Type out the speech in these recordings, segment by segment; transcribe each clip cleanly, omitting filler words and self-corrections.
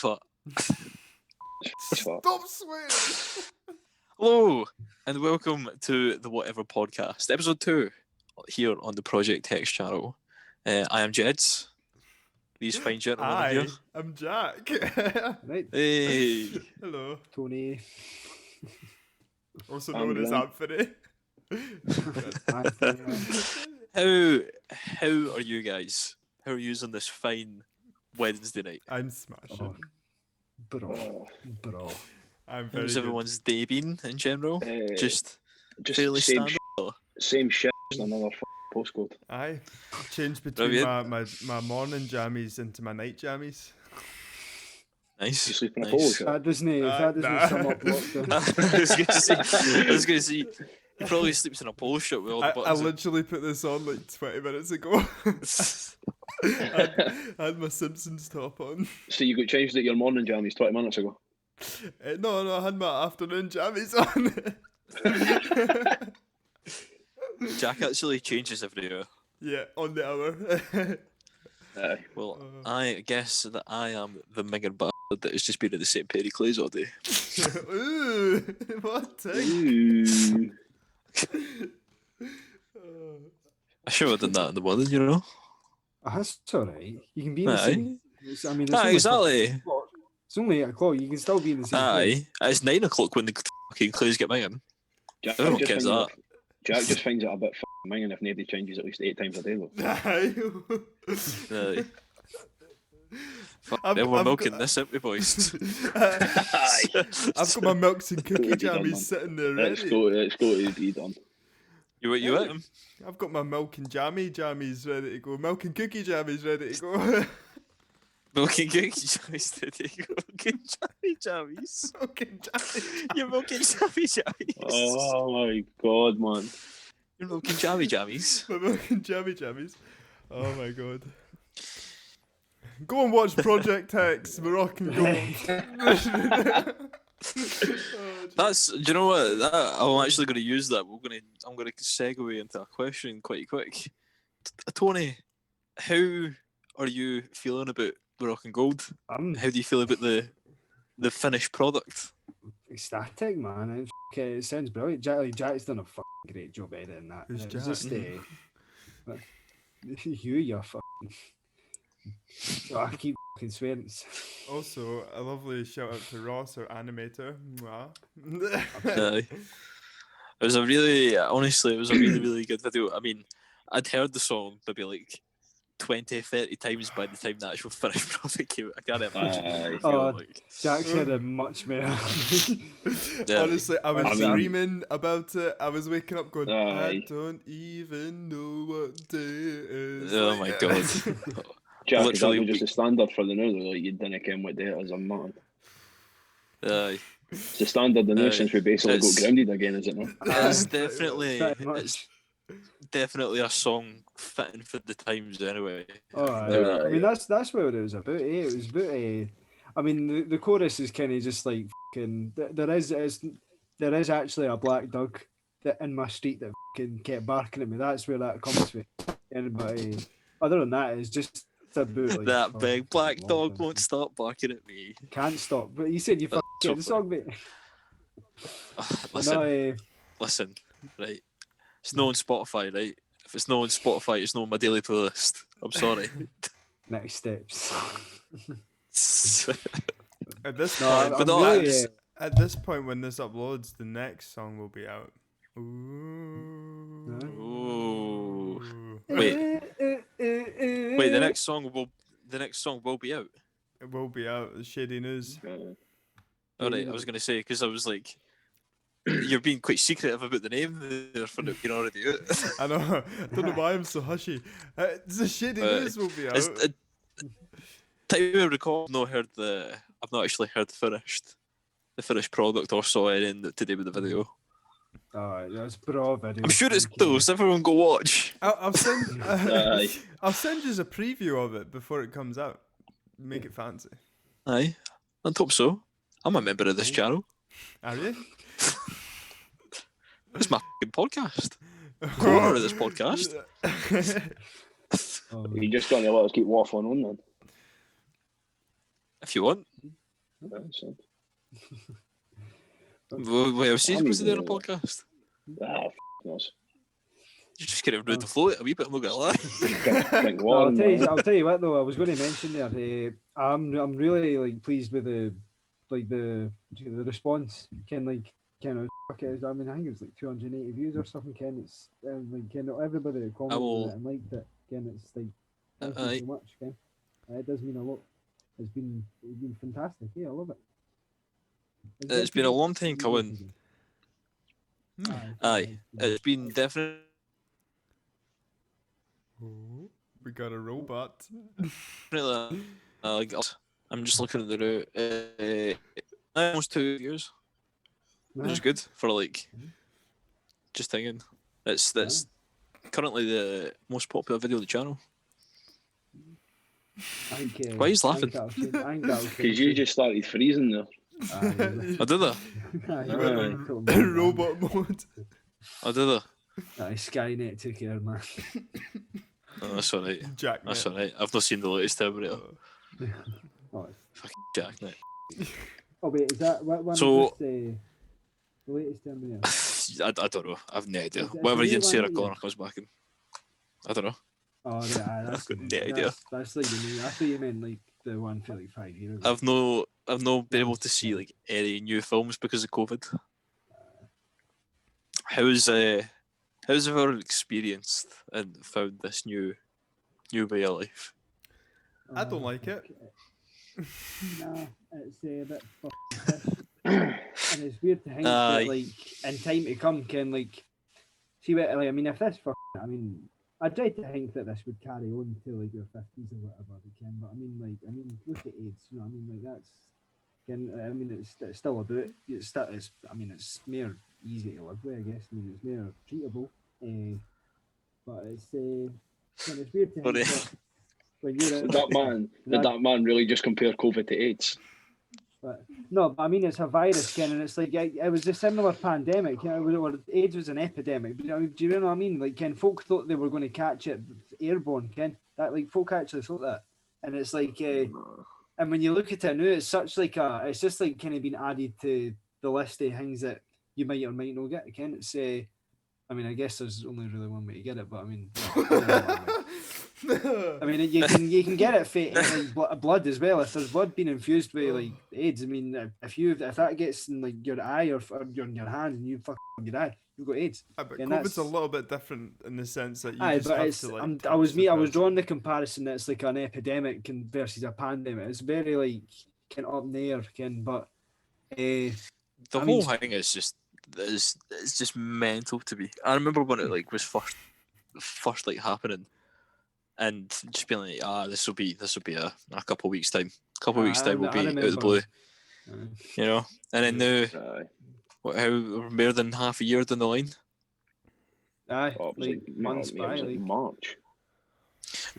But Stop swearing. hello and welcome to the Whatever Podcast, episode 2, here on the Project Text channel. I am Jeds. These fine gentlemen are here. I'm Jack. Right, Hey, Hello. Tony. Also I'm known as Glenn. Anthony. how are you guys? How are you on this fine Wednesday night? I'm smashing. Bro. I'm very How's good. everyone's day been in general? Just Just fairly same standard. same shit as another postcode. Aye. Changed between Brilliant. my morning jammies into my night jammies. You Nice. sleep in a Nice. polo shirt. That doesn't Nah. sum up lockdown. I was gonna say, he probably sleeps in a polo shirt with all the I buttons. literally put this on like 20 minutes ago. I had my Simpsons top on. So you got changed at your morning jammies 20 minutes ago. No, I had my afternoon jammies on. Jack actually changes every year. Yeah, on the hour. Aye. Well, I guess that I am the minging bastard that has just been in the same pair of clothes all day. Ooh, what? Ooh. I should have done that in the morning, you know? That's alright. You can be in the Aye. same. It's only Exactly. 8 o'clock. It's only 8 o'clock. You can still be in the same. Aye. It's 9 o'clock when the fucking clothes get minging. Jack Everyone just cares finds that. Jack just finds it a bit minging if nobody changes at least 8 times a day though. Aye. Aye. Fuck, I've- we're I've milking got- this, aren't we, boys? Aye. I've got my milks and cookie Ready done, jammies man. sitting there It's ready. got to be done. You at him? I've got my milk and jammies ready to go. Milk and cookie jammies ready to go. Milking cookie jammies today. Milking jammies. Milk and jammies. You're milking jammies. Oh my god, man. You're milking jammies. My milk and jammies. Oh my god. Go and watch Project X, Moroccan Gold. That's. Do you know what? I'm actually going to use that. I'm going to segue into a question quite quick. Tony, how are you feeling about Moroccan Gold? I'm How do you feel about the finished product? ecstatic, man. It sounds brilliant. Jack's done a fucking great job editing that. Who's It was Jack? just you're fucking. Oh, I keep fucking swearing. Also, a lovely shout out to Ross, our animator. Mwah. Aye. It was a really, honestly, it was a really good video. I mean, I'd heard the song maybe like 20, 30 times by the time the actual finished product came out. I can't imagine. Aye. what it Oh, felt like. Jack's had a much better. Yeah. Honestly, I was I mean- screaming about it. I was waking up going, I Aye. don't even know what day it is. Oh my god. Jack, Literally is that just the standard for the new though? Like you didn't care what day it is, I'm not. Aye. It's the standard the new Aye. since we basically It's- got grounded again, is it not? It's Pretty definitely Pretty much. it's definitely a song fitting for the times anyway. Oh, I mean that's what it was about. Eh? It was about I mean the chorus is kind of just like fucking. There is actually a black dog that in my street that fucking kept barking at me. That's where that comes from. Anybody other than that, it's just about like, That oh, big black long dog time. won't stop barking at me. Can't stop. But you said you fucking so get the song, mate. Listen, No, listen, right? It's not on Spotify, right? If it's not on Spotify, it's not on my daily playlist. I'm sorry. next steps. At this No, point, But I'm no, really, it's- at this point when this uploads, the next song will be out. Ooh. Ooh. Wait, the next song will be out. It will be out. Shady news. All right, I was gonna say because I was like, you're being quite secretive about the name there for it being already out. I know. I don't know why I'm so hushy. The shady news will be out. Time we record, I've not actually heard the finished product or saw anything to do with the video. Oh, that's bra video. I'm sure it's close. Everyone go watch. I'll send. Aye. I'll send you a preview of it before it comes out. Make it fancy. Aye, I hope so. I'm a member of this channel. Are you? It's my fucking podcast. Core of this podcast. You just gonna let us keep waffling on then. if you want. So, What else are you I'm supposed to do on a even- podcast? knows. You just kind of rude the flow a wee bit, I'm not gonna lie. Drink No, water. I'll tell you what though. I was going to mention there. I'm really like pleased with the response. Kind of fuck it. I mean, I think it was like 280 views or something. Ken, it's like Ken, everybody that commented on it and liked it. Ken, it's like thank you so much, Ken. It does mean a lot. It's been fantastic. Yeah, I love it. It's been a long time coming. Aye, it's been definitely. Oh, we got a robot. Like, I'm just looking at the route. Almost 2 years, which is good for like just thinking. That's currently the most popular video on the channel. Why are you laughing? Because you just started freezing there. I did that. You went in robot mode. I did that. Skynet took care, man. Oh, that's alright. Jack. That's alright. I've not seen the latest Terminator. Oh, Fucking Jacknet. oh wait, is that what So- is this, the latest Terminator? I don't know. I've no idea. It's a Whatever new Ian one, Sarah isn't it? Connor comes back in. I don't know. Oh, right, I've got no idea. That's like the new. I thought you meant like the one for like 5 years ago. I've not been able to see like any new films because of COVID. How's everyone experienced and found this new way of life? I don't like it. Nah, it's a bit fucking piss. And it's weird to think Aye. that like in time to come can like see what like I mean if this fucking I mean I'd try to think that this would carry on to like your 50s or whatever we can, but I mean look at AIDS, you know what I mean, like that's I mean it's still about it's more easy to live with, I guess. I mean it's more treatable, but it's weird to think Sorry. that when you're Did that man really just compare COVID to AIDS? But no, but I mean it's a virus, Ken, and it's like it was a similar pandemic. You know, AIDS was an epidemic. But, do you know what I mean? Like, Ken, folk thought they were going to catch it airborne, Ken. That like folk actually thought that, and it's like, and when you look at it now, it's such like it's just like kind of been added to the list of things that you might or might not get, Ken. It's I mean, I guess there's only really one way to get it, but I mean. I mean, you can get it for like, blood as well. If there's blood being infused with like AIDS, I mean, if that gets in like your eye or in your hand and you fucking your eye, you've got AIDS. But And COVID's that's- a little bit different in the sense that you Aye, just but have it's to like. I was touch the person. drawing the comparison that it's like an epidemic versus a pandemic. It's very like kind of up in the air, but The I whole mean- thing is just it's just mental to me. I remember when it like was first like happening, and just being like, this will be a couple of weeks time. A couple of weeks time will be out of the blue, you know. And then now, how we're more than half a year down the line. aye, Oh, it was like months by, like like March.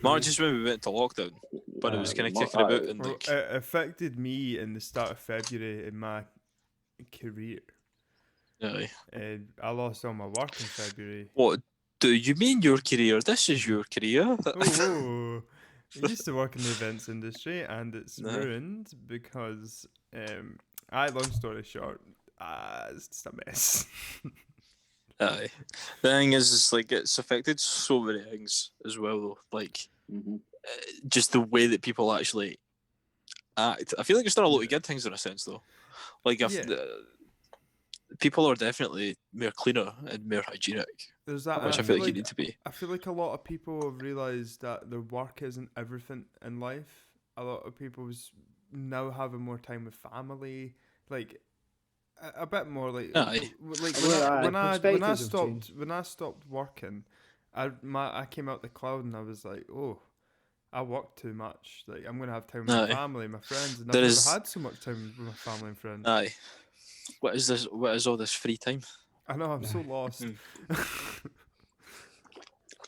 March is when we went into lockdown, but it was kind of kicking about and Well, like it affected me in the start of February in my career. aye. I lost all my work in February. What do you mean your career? This is your career. Oh, I used to work in the events industry, and it's No. ruined because, long story short, it's just a mess. Aye. The thing is like it's affected so many things as well though. Like just the way that people actually act. I feel like it's done a lot of good things in a sense though. Like if Yeah. people are definitely more cleaner and more hygienic, There's that, which and I feel like you need to be. I feel like a lot of people have realised that their work isn't everything in life. A lot of people's now having more time with family, like a bit more like Aye. like Well, when I perspectives have stopped changed. when I stopped working, I came out the cloud and I was like, oh, I work too much. Like I'm gonna have time with my Aye. family, my friends, and I've There never is- had so much time with my family and friends. Aye. What is this? What is all this free time? I know I'm so lost.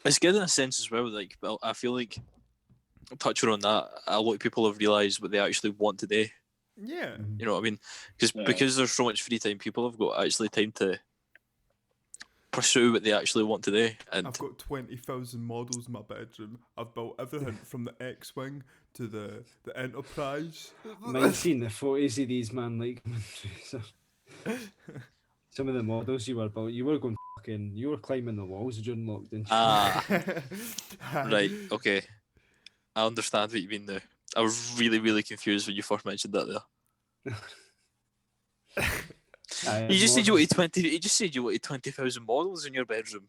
It's good in a sense as well. Like, well, I feel like touching on that, a lot of people have realised what they actually want to do. Yeah. You know what I mean? Because there's so much free time, people have got actually time to pursue what they actually want to do. And I've got 20,000 models in my bedroom. I've built everything from the X-Wing to the Enterprise. Mind seeing the photos of these, man, like some of the models you were built, you were going fucking, you were climbing the walls during lockdown. Right, okay. I understand what you mean now. I was really, really confused when you first mentioned that there. You just said you wanted 20. You just said you wanted 20,000 models in your bedroom.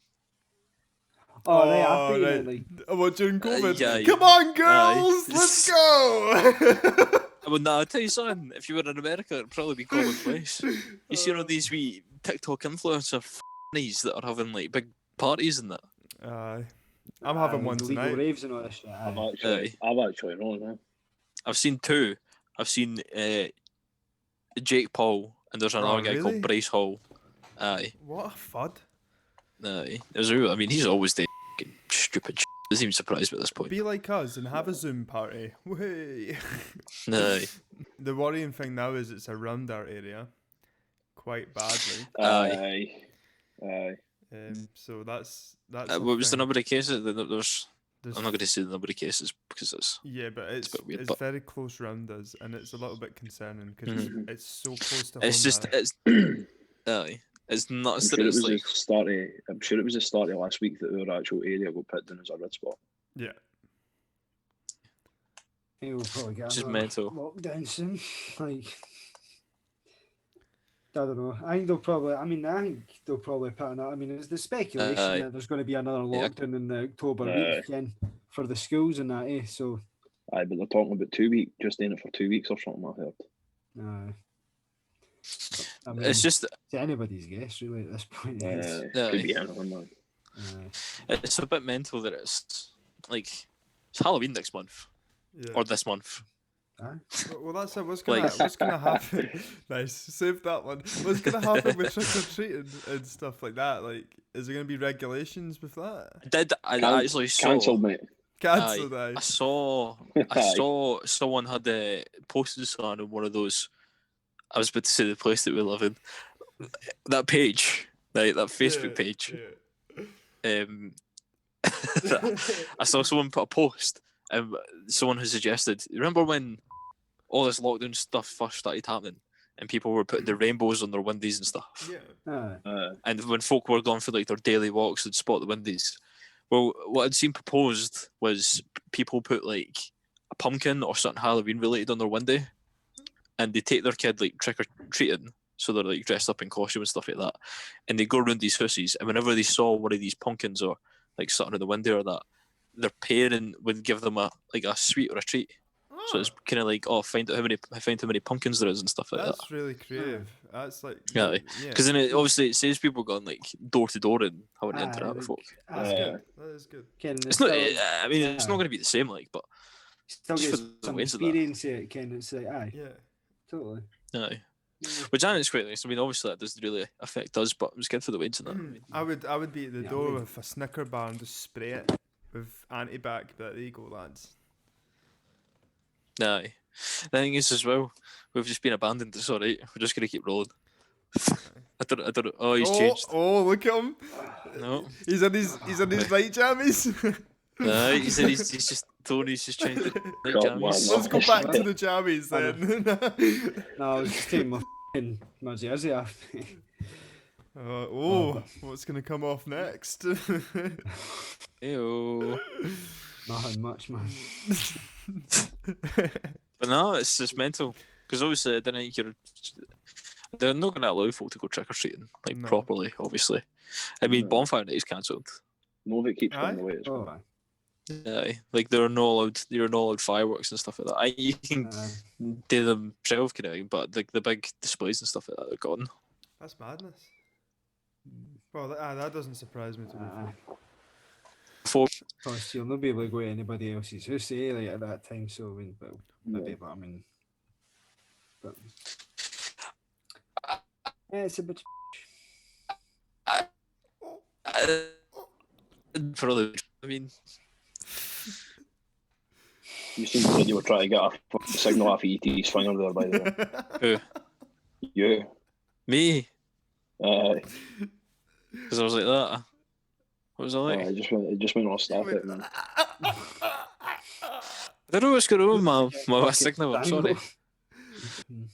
Oh, right, I think right. like, What, during COVID? yeah. Come on, girls, let's go! Well, no, I'll tell you something. If you were in America, it'd probably be commonplace. You see all these wee TikTok influencer f***nies that are having like big parties and that. I'm having one legal tonight. raves and all this shit. I've actually known that. I've seen two. I've seen Jake Paul and there's another guy really? called Bryce Hall. Aye. What a fud. Aye. There's real. I mean, he's always the stupid shit. Doesn't even surprise me at this point. Be like us and have a Zoom party. Way. Aye. The worrying thing now is it's around our area quite badly. Aye. So that's What was the number of cases? There's I'm not going to say the number of cases because it's yeah, but it's a bit weird, it's but- very close round us, and it's a little bit concerning because it's so close to it's home just now. it's aye. It's nuts that I'm it's like sure it was the start of last week that our actual area got put down as a red spot. Yeah. We'll probably get Which is another mental. lockdown soon. Like, I don't know. I think they'll probably put another. I mean, it's the speculation that there's going to be another lockdown in the October weekend for the schools and that, eh? So. Aye, but they're talking about 2 weeks, just doing it for 2 weeks or something. I heard. I mean, it's just it's anybody's guess really at this point. Could be anything, man. it's a bit mental that it's like it's Halloween next month Yeah. or this month. Well, that's it. What's gonna happen? Nice, save that one. What's gonna happen with trick or treating and stuff like that? Like, is there gonna be regulations with that? I actually saw Cancelled, mate. Cancelled. I saw someone had posted something on one of those. I was about to say the place that we live in. That page, that Facebook page. I saw someone put a post, and someone who suggested. Remember when all this lockdown stuff first started happening, and people were putting the rainbows on their windies and stuff. Yeah. And when folk were going for like their daily walks, they'd spot the windies. Well, what I'd seen proposed was people put like a pumpkin or something Halloween related on their window, and they take their kid like trick or treating, so they're like dressed up in costume and stuff like that, and they go around these houses, and whenever they saw one of these pumpkins or like something in the window or that, their parent would give them a sweet or a treat. So it's kind of like, find how many pumpkins there is and stuff like that. That's really creative. That's like because then obviously it saves people going like door to door and having to interact with folk. That's good. That is good. It's not. I mean, it's not going to be the same, like, but still just get for the some ways of that. experience it, Ken. It's like, Yeah. totally. Aye. Which I think is quite nice. I mean, obviously that doesn't really affect us, but it was good for the wins and that. I mean, I would be at the door with a Snicker bar and just spray it with anti-bac. But there you go, lads. aye. The thing is as well, we've just been abandoned. It's alright. We're just gonna keep rolling. I don't know. Oh, he's changed. Oh, look at him. No. He's in his night jammies. Aye, he's just Tony's just changed the night jammies. Let's go back to the jammies then. No, I was just taking my jersey off. What's gonna come off next? Ew. Nothing much, man. But no, it's just mental. Because obviously, I don't think they're not going to allow folk to go trick or treating properly. Obviously, I mean, bonfire night is cancelled. No, of it keeps going away. Aye, like you're not allowed fireworks and stuff like that. You can do them yourself, kind of thing, but like the big displays and stuff like that are gone. That's madness. Well, that doesn't surprise me to be fair. Plus, you'll not be able to go to anybody else's house, like at that time. So, I mean, it's a bit. For other, I mean, You seem like you were trying to get a fucking signal off ET's finger there, by the way. who? You. Me? Because I was like that. What was I like? It just went off start it, man. I don't know what's going on with my Fucking signal. I'm sorry.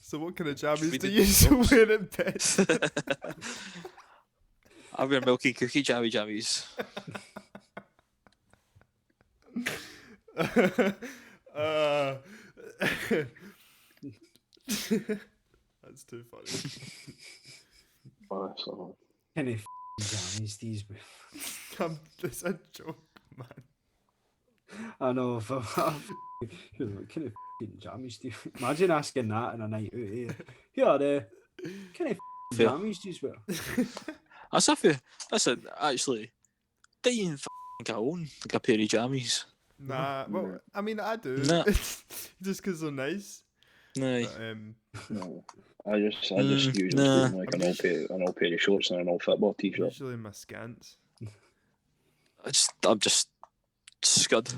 So what kind of jammies We do did you the jokes. wear in bed? I wear milky cookie jammies. That's too funny. So, Kenny jammies these. It's a joke, man. I know. You're like, Kenny jammies these. Imagine asking that in a night out. Eh? Yeah, Kenny Fair. jammies these. That's actually dying I own like a pair of jammies. Nah, well, I mean, I do. Nah. Just because they're nice. No. But, no. I just usually nah. put like an old pair of shorts and an old football t-shirt. usually my skants. I'm just scud.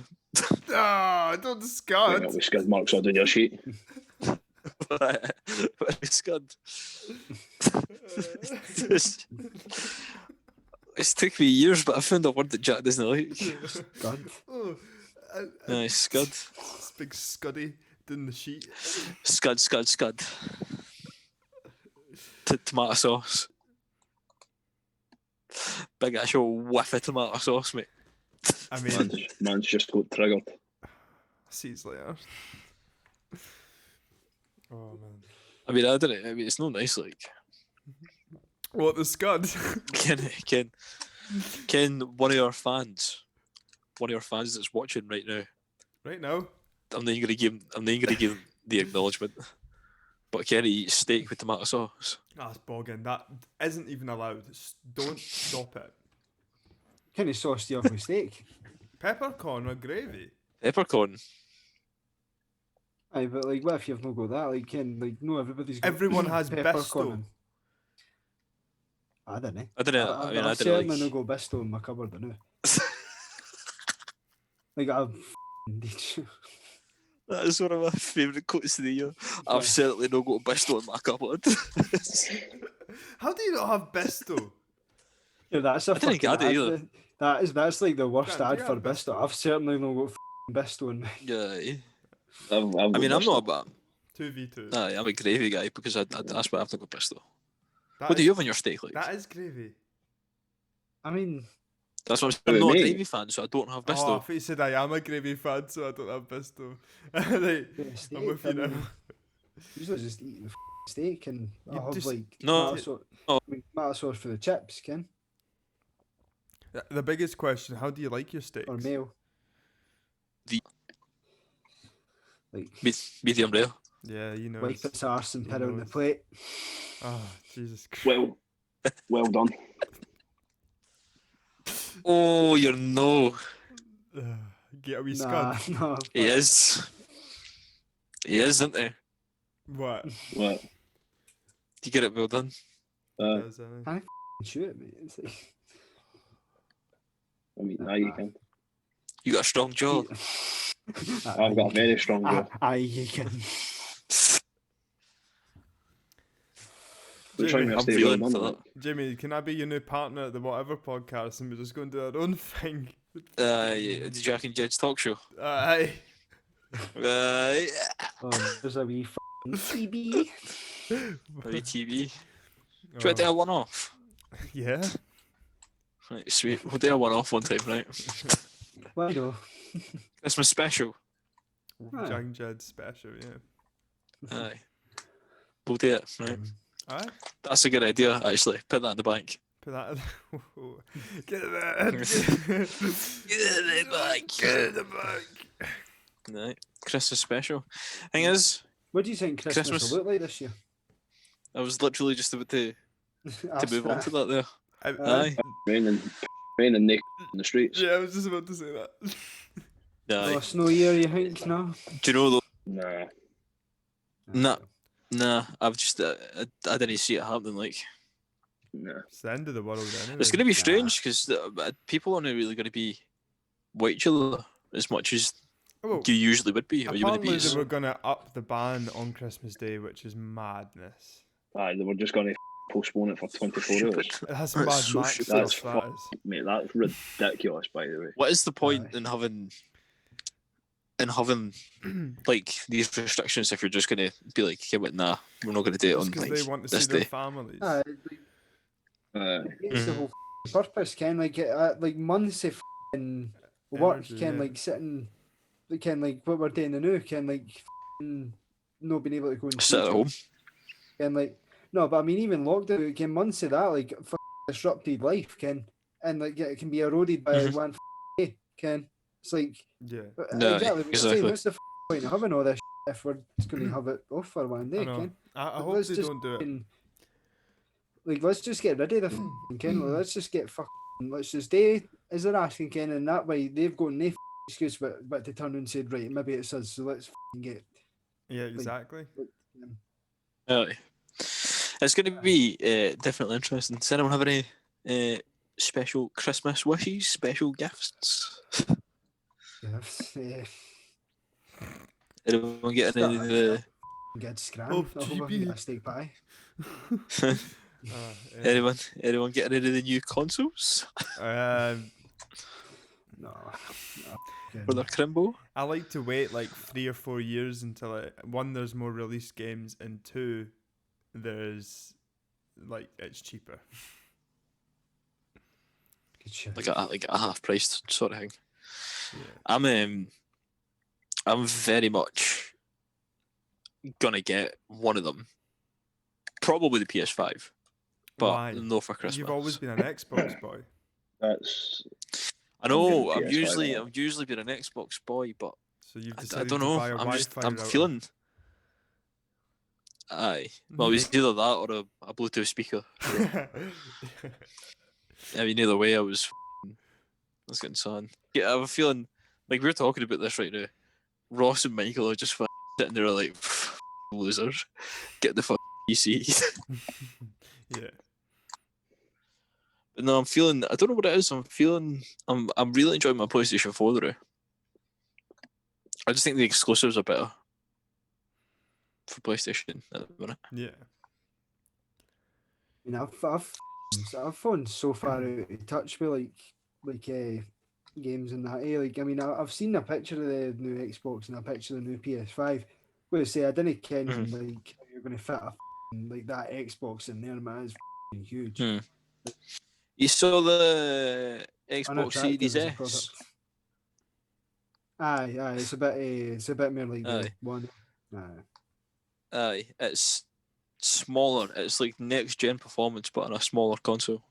Ah, don't Bring scud. up with skid marks on your sheet. Scud. It's took me years, but I found a word that Jack doesn't like. Scud. Oh, Nice, scud. This big scuddy in the sheet. Scud. Tomato sauce. Big actual whiff of tomato sauce, mate. I mean, Man's just got triggered. seeds later. Oh man. I mean, I don't know. I mean, it's not nice, like. What, the scud? Ken, one of your fans that's watching right now. Right now? I'm not even gonna give him the acknowledgement. But Kenny eats steak with tomato sauce. That's bogging. That isn't even allowed. Don't stop it. Kenny sauce the ugly steak. Peppercorn or gravy? Peppercorn. Aye, but like, what if you've not got that? Like, Ken, like, no, everybody's got Everyone has peppercorn. Bisto. and- I don't know. I don't know. I mean, I I've don't know. certainly Like, not got Bisto in my cupboard, I know. Like, I've that is one of my favourite quotes of the year. I've certainly not got a Bristol in my cupboard. How do you not have Bisto? Yeah, that's a I didn't fucking get it ad. either. That's like the worst Grant, do ad you for have Bisto. Bisto? I've certainly not got Bisto in me. Yeah. I've I mean, I'm not about. 2v2. I'm a gravy guy because that's why I've not got Bristol. That What do is- you have on your steak, like? That is gravy. I mean, That's what I'm Wait, not a me? gravy fan, so I don't have Oh, I Bristol. thought you said I am a gravy fan, so I don't have Bisto. Like, yeah, steak, I'm with I you now. mean, usually just eat the steak and You I'll have just- like No. tomato sauce. No. I mean, tomato sauce for the chips, Ken, The biggest question: how do you like your steaks? or mayo. The- Like, Medium rare. Yeah, you know. wipe it's- its arse and he put it on the knows. plate. Oh, Jesus Christ. Well done. Oh, you're no. Get a wee Nah, scud. no. He is. He is, isn't he? What? What? You get it well done. Does, Shoot it, mate. It's like, I mean, now you can. You got a strong jaw. I've got a very strong jaw. Aye, you can. We're trying to I'm stay feeling well for done. that. Jimmy, can I be your new partner at the whatever podcast and we're just going to do our own thing? The Jack and Jeds talk show. Aye. Yeah. There's a wee TB. Maybe TV. Do you Oh, want to do a one off? yeah. Right, sweet. We'll do a one off one time, right? Why no? Christmas special. Aye. Young Jed special, yeah. Aye. We'll do it, right? Aye. That's a good idea, actually. Put that in the bank. Put that. Get it there. Get it in the bank. Get it in the bank. Right. Christmas special. Thing is, What do you think Christmas, Christmas- will look like this year? I was literally just about to Ask move on that. to that there. I- Aye. Raining naked in the streets. yeah, I was just about to say that. Aye. Oh, snow year, you think? No? Do you know though? Nah. Nah. Nah, I've just I didn't see it happening. Like Nah. It's the end of the world anyway. it's gonna be strange because people aren't really gonna be with each other as much as Oh, you usually would be, or you wouldn't apparently be. they were going to up the ban on Christmas Day, which is madness. Aye, they were just going to postpone it for 24 hours. That's That's Mad so Max stupid. stuff. That's That is. Mate, that's ridiculous, by the way. What is the point Aye. in having like these restrictions if you're just gonna be like, okay, but nah, we're not gonna do it Just on because like they want to see this their day. families. It's the Mhm. whole purpose, Ken. Like months of work, Energy, Ken. yeah. Like sitting, Ken. Like what we're doing now, Ken. Like not being able to go and see Sit at each home. other. Ken, like no, but I mean even lockdown, Ken. Months of that, like disrupted life, Ken, and like it can be eroded by Mhm. one day, Ken. It's like Yeah. No, exactly what you're saying. exactly. What's the point of having all this if we're just going to have it off for one I day, know. Ken? I Like, hope they don't do it. Like, let's just get rid of the Ken. Like, let's just get let's just do as they're asking, Ken, and that way they've got no excuse but to turn and say, right, maybe it's us, so let's get. Yeah, exactly. Aye. It's going to be definitely interesting. Does anyone have any special Christmas wishes, special gifts? Yeah. Anyone getting any of the? Get scram. Oh, I hope I can GB. get a steak pie. Anyone getting any of the new consoles No. for their Crimbo? I like to wait like 3 or 4 years until one, there's more release games, and two, there's like it's cheaper. Good shit. Like a half price sort of thing. Yeah. I'm very much gonna get one of them. Probably the PS5, but Why? no for Christmas. You've always been an Xbox boy. That's I know. I'm I've getting PS5 usually on that. I've usually been an Xbox boy, but So you've I decided don't to know. buy a Wi-Fi I'm router. feeling. Aye. Well, it was either that or a Bluetooth speaker. I mean, either way, I was getting sad. Yeah, I have a feeling like we're talking about this right now. Ross and Michael are just sitting there like losers. Get the PC. Yeah. But no, I'm feeling. I don't know what it is. I'm really enjoying my PlayStation 4 though. I just think the exclusives are better for PlayStation at the minute. Yeah. You know, I've fallen so far out of touch with games and that. Like, I mean, I've seen a picture of the new Xbox and a picture of the new PS5. Well, say I didn't ken like how you're going to fit like that Xbox in there, man. It's huge. You saw the Xbox Unattractive Series as a S? product. Aye, it's a bit more like the Aye. one. Aye, it's smaller. It's like next gen performance, but on a smaller console.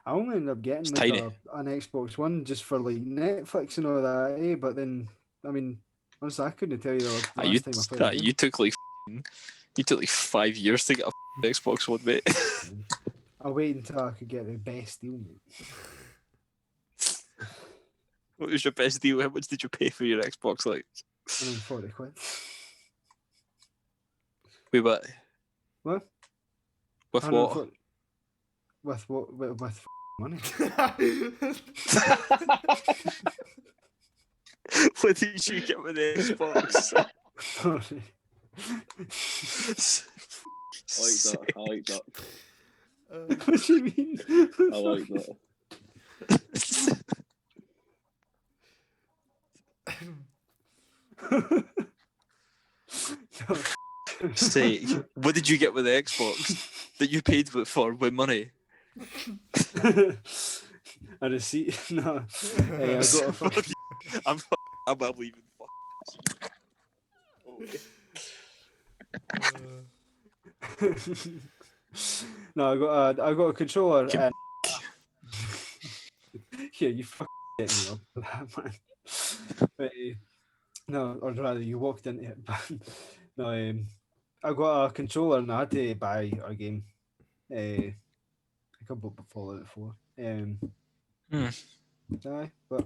I only ended up getting It's like tiny. an Xbox One just for like Netflix and all that, But then, I mean, honestly, I couldn't tell you the last time I played a game. You took like 5 years to get a Xbox One, mate. I'll wait until I could get the best deal, mate. What was your best deal? How much did you pay for your Xbox? Like £140. wait, what? What? With what? 140 With what? With money. What did you get with the Xbox? I like that. What do you mean? I like that. Say, what did you get with the Xbox that you paid for with money? A receipt? No. Hey, I got a fucking... I'm leaving. No, I got a controller and yeah, you fucking get me up for that, man. But, no, or rather, you walked into it. But no, I got a controller and I had to buy a game. I bought Fallout 4. Aye, but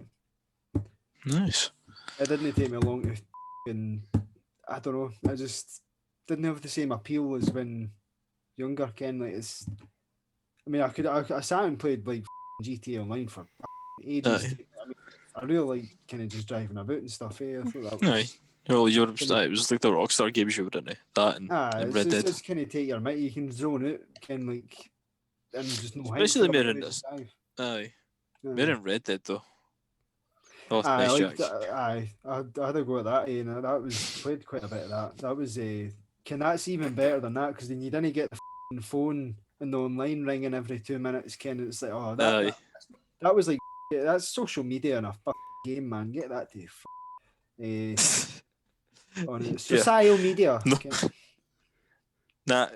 Nice. it didn't take me long to and I don't know. I just didn't have the same appeal as when younger. Ken, like it's. I mean, I sat and played like GTA Online for ages. Aye. I mean, I really like kind of just driving about and stuff. I thought that was Aye. Well, it was like the Rockstar games you were in, that and Red Dead. It's kind of take your mic. You can zone out, can like, and just no hint Especially for the about main in how to this. dive. Aye. Aye. Main in Red Dead, though. Oh, Aye, nice, like, Jack. I had a go at that. That was played quite a bit of that. That was that's even better than that because then you didn't get the phone and the online ringing every 2 minutes. Ken, it's like, oh, Aye. that was like that's social media in a fucking game, man. Get that to on social media. No. Ken. Nah,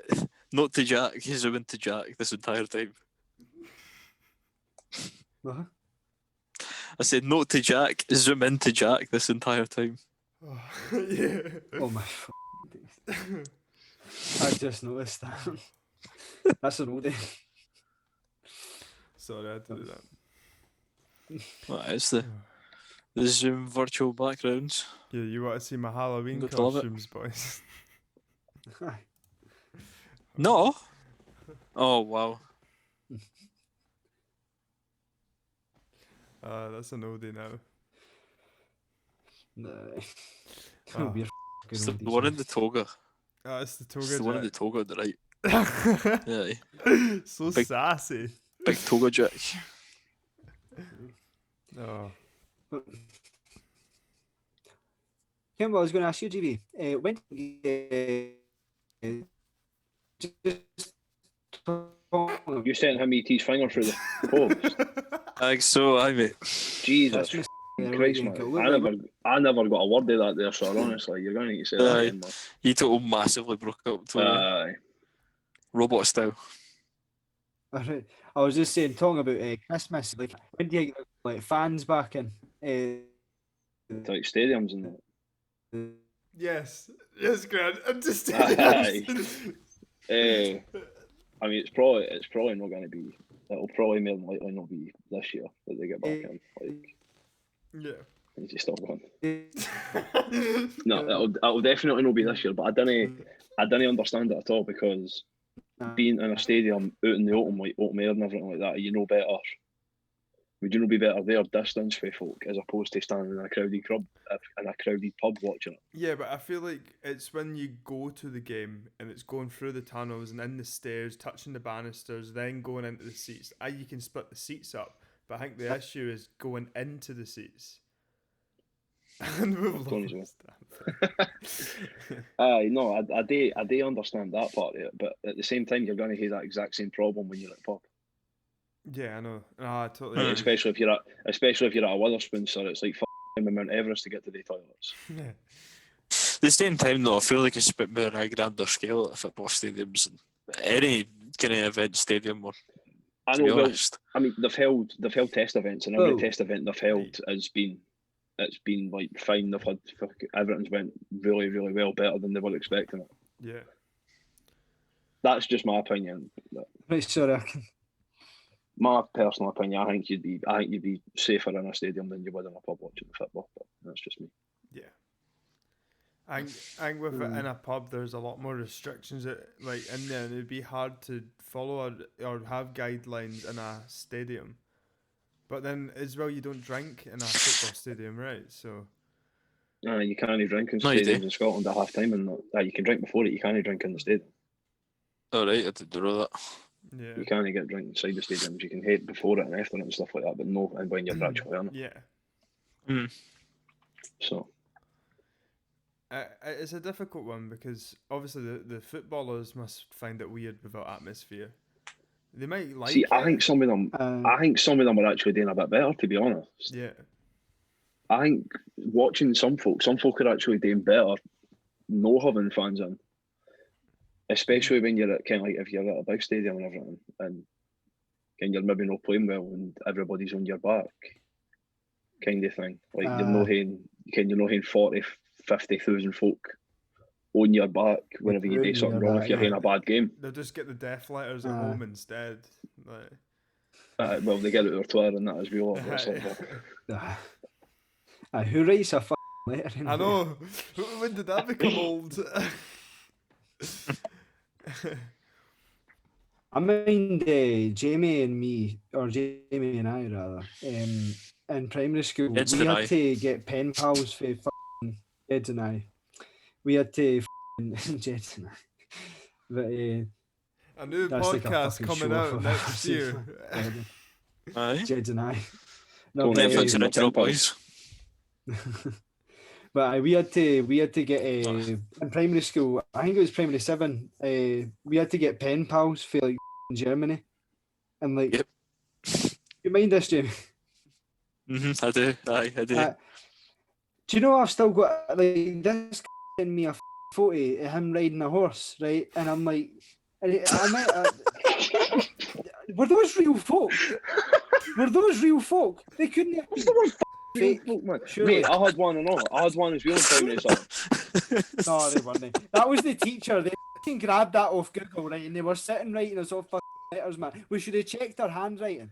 not to Jack. He's zooming to Jack this entire time. What? I said, note to Jack, zoom into Jack this entire time. Oh, yeah. Oh my days. I just noticed that. That's an old day. Sorry, I had to do that. What is the Zoom virtual backgrounds? Yeah, you want to see my Halloween Good to love it. costumes, boys? No. Oh wow. That's an oldie now. No. Oh. Be a It's the one in the toga. It's the toga It's the one in the jack. toga on the right. Yeah. So Big- sassy. Big toga Jack. Oh. Ken, what I was going to ask you, GB, when You sent him ET's finger through the post. Like so, I mate. Jesus That's Christ, man. I never got a word of that there, sir. Honestly, you're going to need to say that Aye. again, man. You total massively broke up to Aye. robot style. I was just saying, talking about Christmas, like when do you get like fans back in? Like stadiums and that. Yes, Grant. I'm just Aye. I mean, it's probably not going to be. It'll probably more than likely not be this year that they get back in. Like, Yeah. is he still going? No, it'll definitely not be this year. But I didn't understand it at all because being in a stadium out in the open, like open air and everything like that, you know better. Would you not be better there distance for folk as opposed to standing in a crowded pub watching it? Yeah, but I feel like it's when you go to the game and it's going through the tunnels and in the stairs, touching the banisters, then going into the seats. You can split the seats up, but I think the issue is going into the seats. And we've lost that. Aye, no, I do understand that part of it, but at the same time, you're going to have that exact same problem when you're at a pub. Yeah, I know. I totally Like, agree. especially if you're at a Witherspoon, sir, it's like f***ing Mount Everest to get to the toilets. Yeah. At the same time, though, I feel like it's a bit more on a grander scale at football stadiums and any kind of event stadium. Or, I to be know. Well, honest, I mean, they've held test events, and every Oh. test event they've held has been like fine. They've had everything's went really, really well, better than they were expecting it. Yeah. That's just my opinion. Right, sorry. My personal opinion, I think you'd be safer in a stadium than you would in a pub watching football. But that's just me. Yeah. I think with it in a pub, there's a lot more restrictions like in there, and it'd be hard to follow or have guidelines in a stadium. But then as well, you don't drink in a football stadium, right? So. You can't drink in No, you stadiums do. in Scotland at half time, and you can drink before it. You can't drink in the stadium. all right, I didn't know that. Yeah. You can't get drink inside the stadiums. You can hate before it and after it and stuff like that, but no, and when you're actually in it. Yeah. Mm. So. It's a difficult one because obviously the footballers must find it weird without atmosphere. They might like. See, it. I think some of them are actually doing a bit better, to be honest. Yeah. I think watching some folk are actually doing better, no having fans in. Especially when you're at kind of like if you're at a big stadium and everything, and you're maybe not playing well and everybody's on your back, kind of thing. Like you're not having 40, 50,000 folk on your back whenever you do something wrong if you're having a bad game. They'll just get the death letters at home instead. Like. Well, they get it their Twitter and that as well. Who writes a letter? I know. When did that become old? I mind Jamie and I rather, in primary school, It's we the had eye. to get pen pals for Jeds and I, we had to Jeds and I, but A new that's like a podcast fucking coming show out for next year. Aye. Jeds and I. No, Tony, but, Netflix Netflix original, pen pals. boys. but we had to get in primary school. I think it was primary 7. We had to get pen pals for like in Germany, and like, Yep. you mind this, Jamie? I do. Aye, I do. Do you know I've still got like this sent me a photo of him riding a horse, right? And I'm like, were those real folk? Were those real folk? They couldn't have been fake. Folk, man. Surely. Mate, I had one and all. I had one as well in primary school. No, they weren't. That was the teacher. They fucking grabbed that off Google, right? And they were sitting writing us all fucking letters, man. We should have checked their handwriting.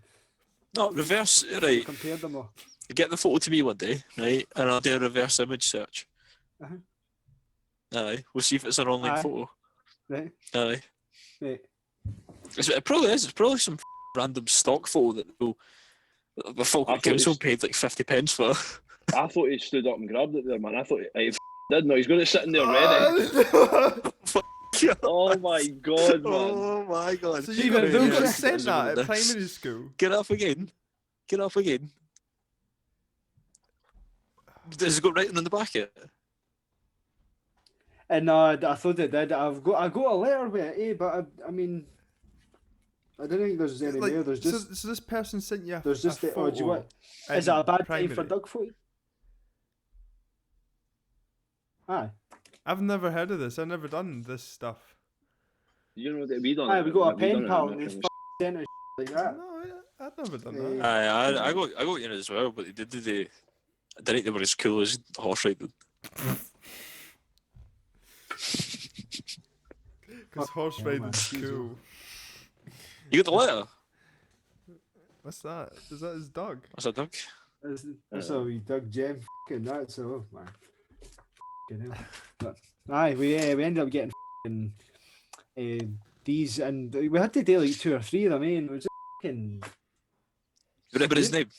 No, reverse, right. Compared them all. Get the photo to me one day, right? And I'll do a reverse image search. Uh-huh. Aye. We'll see if it's an online Aye. photo. Right? Aye. Right. It probably is. It's probably some random stock photo that the folk I at thought council it's- paid like 50 pence for. I thought he stood up and grabbed it there, man. I thought he did. No, he's got it sitting there ready. Oh my god, man. Oh my god. So Even you those got are sent that at this. primary school? Get up again. Get up again. Does it go writing on the back of it? And I thought it did. I got a letter with it, but I mean, I don't think there's any Like, there. There's just so this person sent you there's just a the. Oh, do you photo want? Is it a in bad primary. time for Doug footy? Aye. I've never heard of this. I've never done this stuff. You know what we done? Aye, we got a we done pen it pal in and he's primary sent us like that. No, I've never done Eh, that. Aye, I got in it as well, but they did the. I didn't think they were as cool as horse riding. Because horse yeah, man, riding's Jesus. cool. You got the letter? What's that? Is that his dog? What's that, Doug? That's how we Doug Jem fucking that's all, man. Fucking hell. But, aye, we ended up getting fucking these, and we had to do like 2 or 3 of them. It was fucking. You remember his name?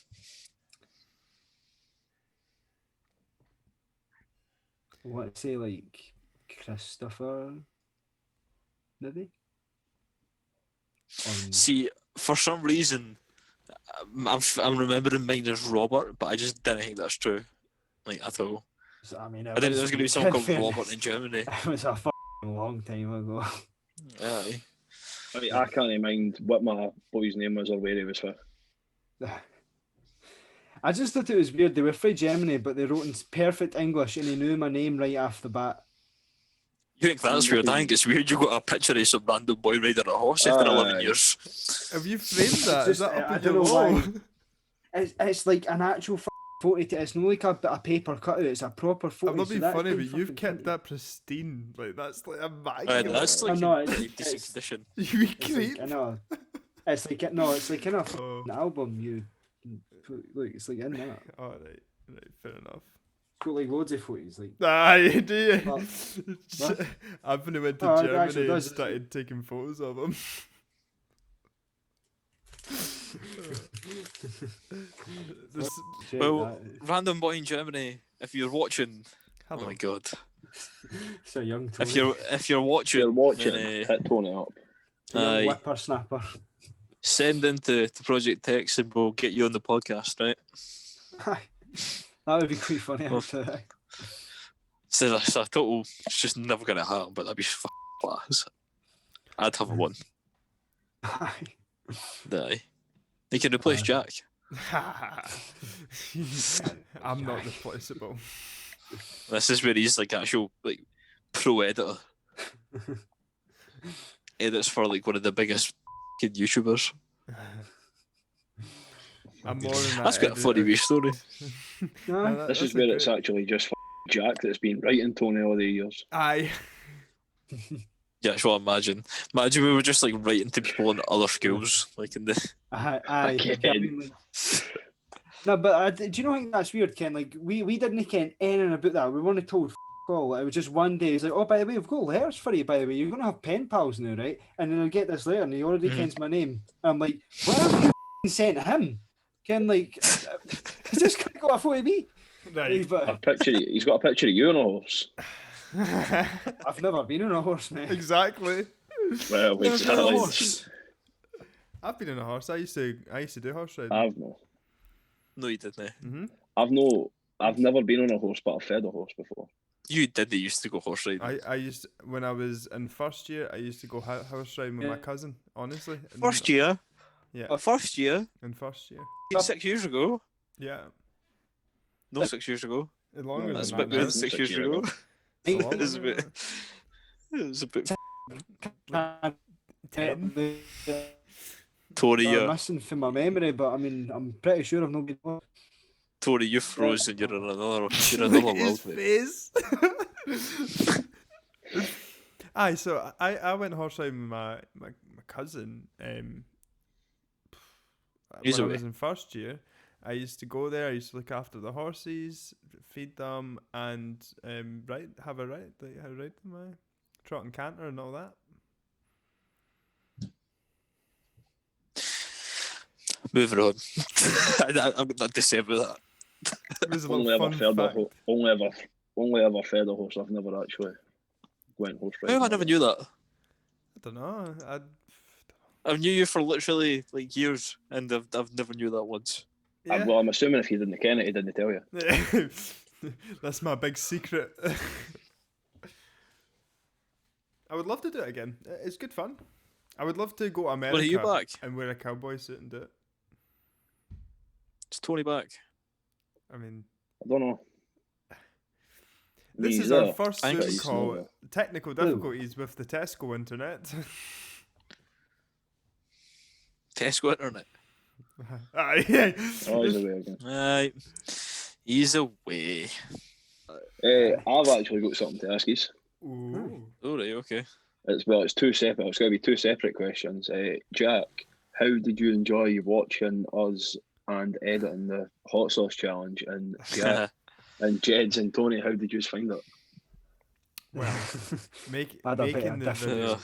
Let's say like Christopher, maybe. See, for some reason, I'm remembering mine as Robert, but I just didn't think that's true, like at all. I mean, I didn't think there was going to be someone called Robert in Germany. It was a fucking long time ago. Aye. I mean, I can't mind what my boy's name was or where he was from. I just thought it was weird. They were from Germany, but they wrote in perfect English, and he knew my name right off the bat. You think that's weird? I think it's weird you got a picture of some random boy riding a horse after 11 Aye. years. Have you framed that? Is Just- that up I on don't your know wall? why. It's like an actual photo. It's not like a paper cutout. It's a proper photo. I'm not so being that's funny, been but you've fucking kept funny. that pristine. Like that's like Aye, immaculate. that's like I know, in it's- decent it's- condition. You It's creep. like, I know. It's like no. It's like in a Oh, fucking album. You look. It's like in that. all right, fair enough. It's got like loads of photos. Like Aye, do you? What? Anthony went to Oh, it Germany actually and does. started taking photos of him. This, shit, Well, that- Random boy in Germany, if you're watching, hello. oh my god, it's a young Tony. if you're watching, You're watching, then, hit Tony up. a young aye, whippersnapper. send into to Project Text and we'll get you on the podcast, right? That would be quite funny. Well, Actually. So that's a total. It's just never gonna happen, but that'd be class. I'd have one. Aye. They can replace Aye. Jack. I'm not replaceable. This is where he's like actual like pro editor. Edits for like one of the biggest YouTubers. I'm more than that. That's quite a funny wee story. No, This is where it's actually just Jack that's been writing Tony all the years. Aye. Yeah, sure. Imagine we were just like writing to people in other schools, like in the. I Again. mean, like, no, but do you know? I think that's weird, Ken. Like we didn't ken anything about that. We weren't told all. It was just one day. He's like, "Oh, by the way, we've got letters for you. By the way, you're gonna have pen pals now, right?" And then I get this letter, and he already kens my name. I'm like, "Why have you sent him?" Ken, like, is this gonna go a photo of me? Right. He's got a picture of you on a horse. I've never been on a horse, mate. Exactly. Well, Never been on a exactly. horse. I've been on a horse. I used to do horse riding. I've no. No, you didn't. Mm-hmm. I've never been on a horse, but I've fed a horse before. You did. They used to go horse riding. I used when I was in first year. I used to go horse riding with my cousin. Honestly, First year. Yeah. First year. In first year. 6 years ago. Yeah. No, 6 years ago. Longer That's a than bit that. more now. than 6 years ago. It's a lot It was a longer bit. than It was a bit. that. 10. Tony, Are you're, missing from my memory, but I mean, I'm pretty sure I've not been. Tony, you froze and you're in another Look at his world, mate. face. Aye, so I went horse riding with my cousin. When He's I away. was in first year, I used to go there. I used to look after the horses, feed them, and have a ride them, trot and canter and all that. Moving on. I'm not to say about that. It was a Only little ever fun fed a fact. horse. Only ever fed a horse. I've never actually went horse riding. Oh, I never knew that. I don't know. I've knew you for literally like years, and I've never knew that once. Yeah. Well, I'm assuming if you didn't ken it, he didn't tell you. That's my big secret. I would love to do it again. It's good fun. I would love to go to America When are you back? and wear a cowboy suit and do it. Is Tony back? I mean, I don't know. this He's is our there. first I think Zoom he's call. not Technical difficulties with the Tesco internet. Tesco internet. Yeah. Oh, he's away again. Right. He's away. I've actually got something to ask you. Ooh. Oh, right, okay. It's two separate. It's going to be two separate questions. Jack, how did you enjoy watching us and editing the hot sauce challenge? And Jack and Jeds and Tony, how did you find it? Well, I don't think making I'm the different. video, Ugh.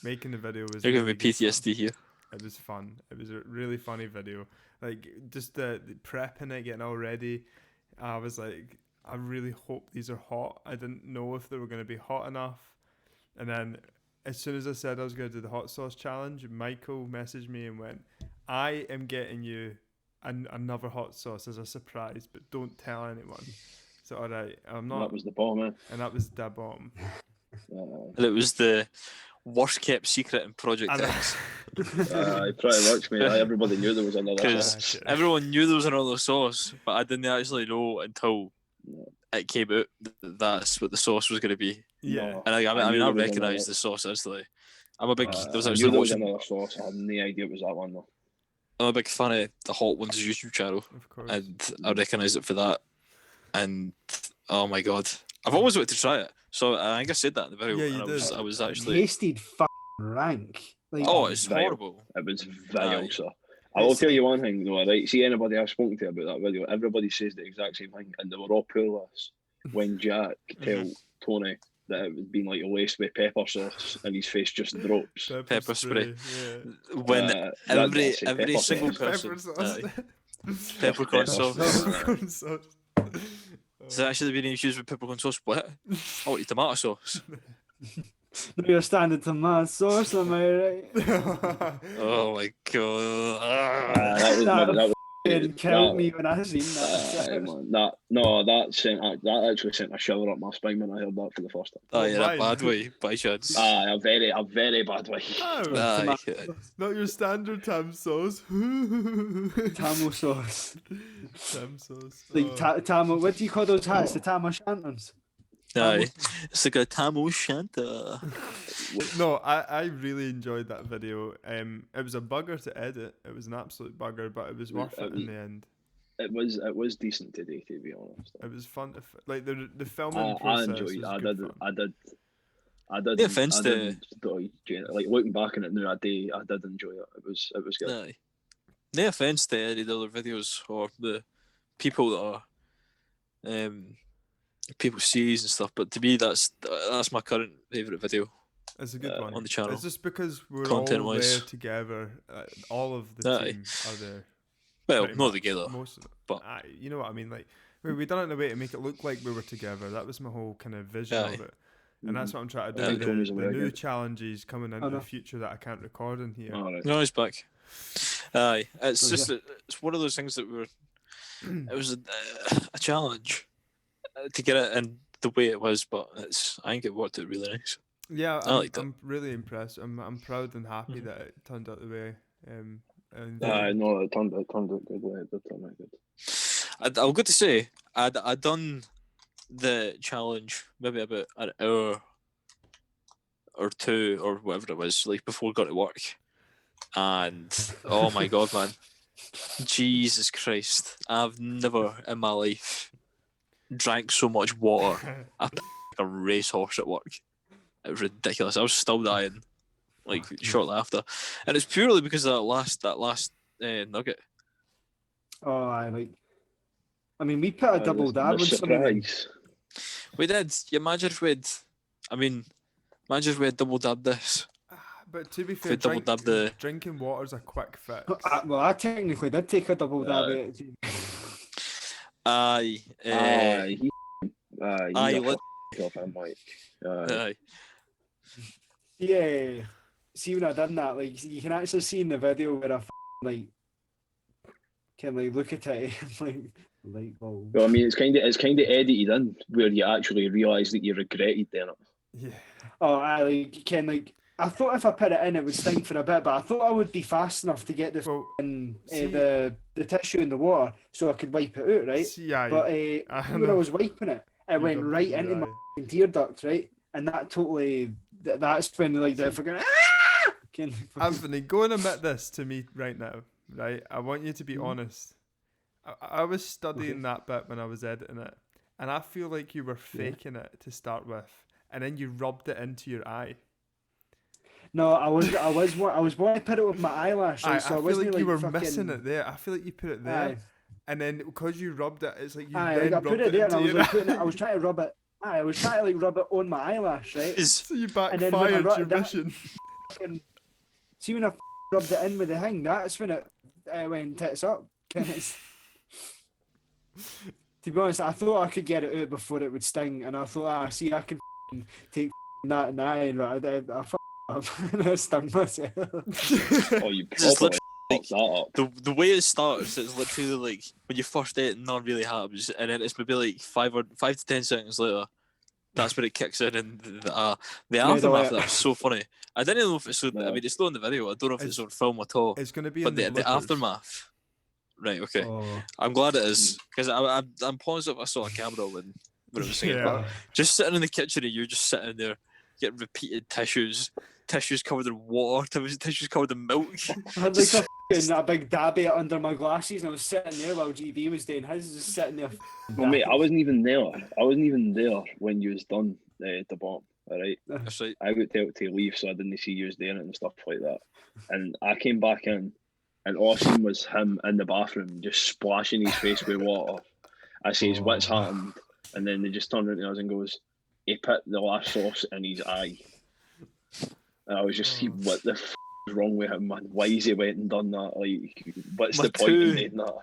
making the video was You're giving really me good fun. PTSD here. It was fun. It was a really funny video. Like just the prepping it, getting all ready. I was like, I really hope these are hot. I didn't know if they were going to be hot enough. And then as soon as I said I was going to do the hot sauce challenge, Michael messaged me and went, I am getting you another hot sauce as a surprise, but don't tell anyone. So all right, I'm And not. that was the bomb, man. And that was the bomb. And it was the worst kept secret in Project And- X. Pretty much, mate. Everybody knew there was another. Because okay. everyone knew there was another sauce, but I didn't actually know until it came out that that's what the sauce was going to be. Yeah. No. And I knew mean, I there was recognised another. the sauce instantly. I'm a big. There was I actually knew there was watching. another sauce. I had no idea it was that one though. I'm a big fan of the Hot Ones YouTube channel, Of course. and I recognised it for that. And oh my god, I've always wanted to try it. So I think I said that in the video. Yeah, you and did. I was actually. Tasted fucking rank. Like, Oh, it's vile. horrible. It was vile, Aye. sir. I will tell you one thing though, right? See anybody I've spoken to about that video, everybody says the exact same thing, and they were all poorless when Jack tell Tony that it had been like laced with pepper sauce and his face just drops. Pepper spray. Yeah. When every that's it, pepper single sauce. person. Pepper sauce. Peppercorn Pepper sauce. Peppercorn sauce. Has it actually been used with peppercorn sauce split? I want your tomato sauce. No, your standard tomato sauce, am I right? Oh my god. That was That that was It killed that- me when I seen that. man, that actually sent a shiver up my spine when I heard that for the first time. Oh, yeah, Mine. a bad way, by chance. A very bad way. Oh, Aye. not your standard tam sauce. Tamil sauce. Tam sauce. Like Tamil, what do you call those hats? The Tamil Shantons? Aye. It's like a Tamil Shanta. No, I really enjoyed that video. It was a bugger to edit. It was an absolute bugger, but it was worth it in the end. It was decent today, to be honest. It was fun. Like the filming I process enjoyed was it. I good did. fun. I did. No offence to- like looking back on it now, I did enjoy it. It was good. Aye. No offence to any of the other videos or the people that are people sees and stuff, but to me that's my current favourite video. It's a good one on the channel. It's just because we're all Content-wise. there together. All of the Aye. team are there. Well, pretty not much, together. most of them. but- You know what I mean. Like We done it in a way to make it look like we were together. That was my whole kind of vision Aye. of it. And that's what I'm trying to Yeah. do. Tony's The away new again. challenges coming into the future that I can't record in here. All right. No, he's back. Aye, it's Oh, just it's one of those things that were. It was a challenge to get it in the way it was, but I think it worked out really nice. Yeah, I liked it. I'm really impressed. I'm proud and happy that it turned out the way. And No, it turned out good. It did turn out good. I'm good to say I'd done the challenge maybe about an hour or two or whatever it was, like before I got to work, and oh my god, man, Jesus Christ, I've never in my life drank so much water. I like a racehorse at work. It was ridiculous. I was still dying, like shortly after, and it's purely because of that last nugget. Oh, I mean, we put a double dab with some of them. surprise. We did. You imagine if we'd, imagine if we had double dabbed this. But to be If fair, we double dabbed the. drinking water's a quick fix. Well, I technically did take a double dab at it. Aye. Aye, Aye, let- off him, Mike. Aye. Yeah. See, when I done that, like, you can actually see in the video where I like can like look at it and like light bulb. Well, I mean, it's kind of edited in where you actually realise that you regretted doing it. Yeah. Oh, I like can like. I thought if I put it in, it would sting for a bit, but I thought I would be fast enough to get the See- the tissue in the water so I could wipe it out, right? See, aye. But I when I know. was wiping it, it You went done- right into my aye. tear duct, right? And that totally, that's when like the fucking Anthony, go and admit this to me right now, right? I want you to be honest. I was studying that bit when I was editing it, and I feel like you were faking it to start with, and then you rubbed it into your eye. No, I was wanting to put it with my eyelash, right? I So I feel wasn't like you were fucking, missing it there. I feel like you put it there, Aye. and then because you rubbed it, it's like you Aye, then like, I rubbed put it there, and I into was your like putting it. eye. I was trying to rub it. Aye, I was trying to like rub it on my eyelash, right? So you And then when I backfired rubbed your that- mission. Fucking- See when I rubbed it in with the thing, that's when it went tits up. To be honest, I thought I could get it out before it would sting, and I thought, see, I can take that and that, and I fucked up and I stung myself. Oh, you This is probably literally fucked that up. The way it starts, it's literally like when you first date, none really happens, and then it's maybe like 5 to 10 seconds later. That's when it kicks in, and the aftermath of that was so funny. I didn't know if it's on. I mean, it's not in the video. I don't know if it's on film at all. It's going to be But in the bloopers. aftermath. Right. Okay. Oh. I'm glad it is because I'm positive I saw a camera when it was saying Yeah. that. Just sitting in the kitchen and you're just sitting there getting repeated tissues covered in water, tissues covered in milk. I had like a big dabby under my glasses, and I was sitting there while GB was doing his, just sitting there. Well, mate, I wasn't even there. When you was done the bomb. All right, That's right. I got told to leave, so I didn't see you was doing it and stuff like that. And I came back in, and all I seen was him in the bathroom just splashing his face with water. I says, "What's happened?" And then they just turned around to us and goes, "He put the last sauce in his eye." And I was just, what the f is wrong with him, man? Why is he went and done that? Like, what's My the point in two- doing that?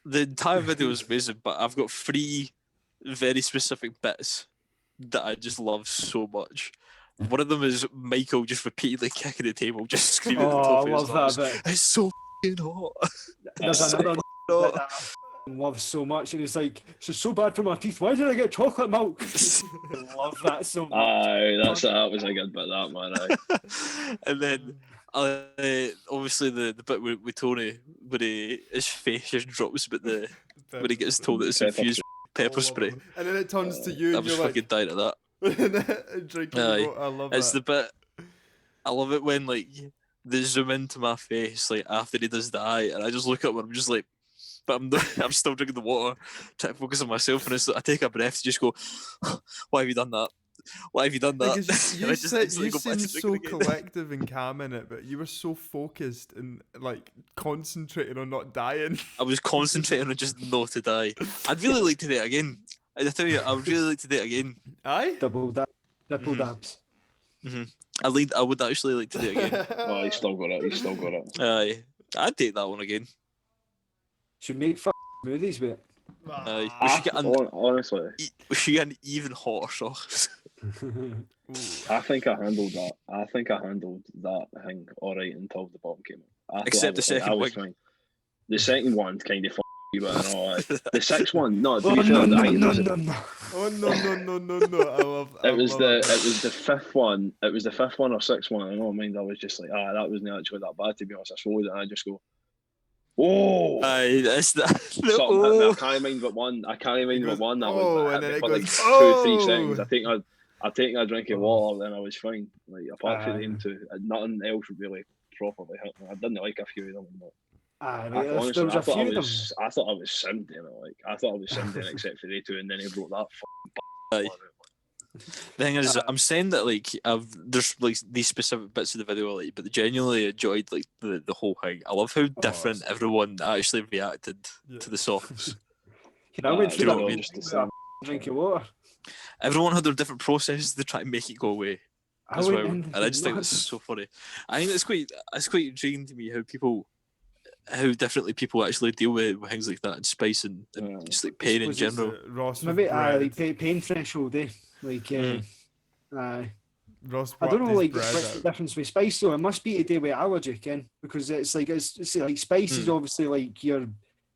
The entire video is amazing, but I've got 3 very specific bits that I just love so much. One of them is Michael just repeatedly kicking the table, just screaming at the Oh, top I of his love lungs, that bit. "It's so f***ing hot." There's It's another so bit hot. that I f***ing love so much, and it's like, it's so bad for my teeth. Why did I get chocolate milk? I love that so much. Aye, that was a good bit, that man. Aye. And then obviously the bit with Tony where his face just drops but when he gets told that it's Pepper infused pepper I love spray. it. And then it turns to you I and was you're fucking dying at that. like drinking Aye. water. I love It's that. the bit I love it when like they zoom into my face like after he does die and I just look up and I'm just like, but I'm still drinking the water, trying to focus on myself, and I take a breath to just go, why have you done that? Why have you done that? Because And you, I you, just said, instantly you go back seemed to so drinking again. collective and calm in it, but you were so focused and like concentrating on not dying. I was concentrating on just not to die. I'd really like to do it again. I tell you, I would really like to do it again. Aye? Double Mhm. dabs. I would actually like to do it again. Oh, he's still got it. Aye, I'd take that one again. Should make movies with it. We should get Honestly, we should get an even hotter sauce. I think I handled that. I think I handled that thing all right until the bomb came up. I thought Except the second I was wing. fine. The second one kind of me, but and all that. The sixth one, no. To Oh, be fair, no, I think no, it was. no, no. Oh no! It was the fifth one. It was the fifth one or sixth one. I don't mind. I was just like, that wasn't actually that bad, to be honest. I swallowed it and I just go, oh. That's that. Something hit me. I can't mind what one. I can't mind what one. That was and hit then me it for goes, like 2-3 seconds. I take a drink of water, then I was fine. Like apart from them two, nothing else really properly hit me. I didn't like a few of them, but Honestly, there was a few of them. I thought I was sounding it. Like I thought I was sounding it, except for they two, and then he broke that. Aye. The thing is, I'm saying that like there's like these specific bits of the video, like, but genuinely enjoyed like the whole thing. I love how different everyone actually reacted to the songs. I went through you know what I that mean? just a drink of water. Everyone had their different processes to try and make it go away as well, and I just think it's so funny. I think it's quite intriguing to me how differently people actually deal with things like that and spice and just like pain in general. Maybe like pain threshold, eh? Like, Ross I don't know, like bread what's the difference with spice though. It must be to do with allergy, Ken, because it's like spice is obviously like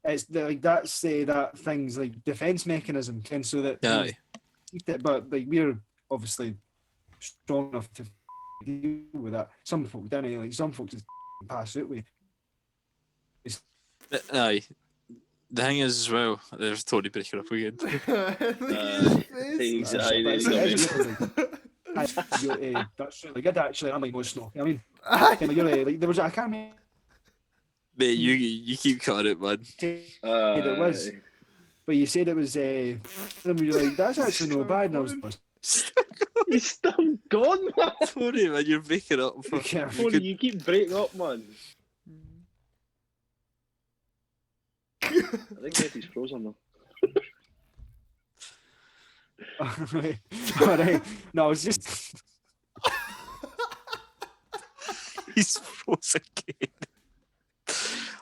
that's that thing's like defense mechanism, Ken, so that but like we're obviously strong enough to deal with that. Some folk don't, like some folks just pass out with. Aye. The thing is as well, there's Tony breaking up again. That's really good actually. I'm like emotional. I mean, you're like there was I can't remember. Mate, you keep cutting it, man. It was, but you said it was. And you're like, that's actually no bad. And I was. He's still gone, man. Tony, man, you're breaking up. Tony, you keep breaking up, man. I think Eddie's frozen though. Alright. No, it's just He's frozen again.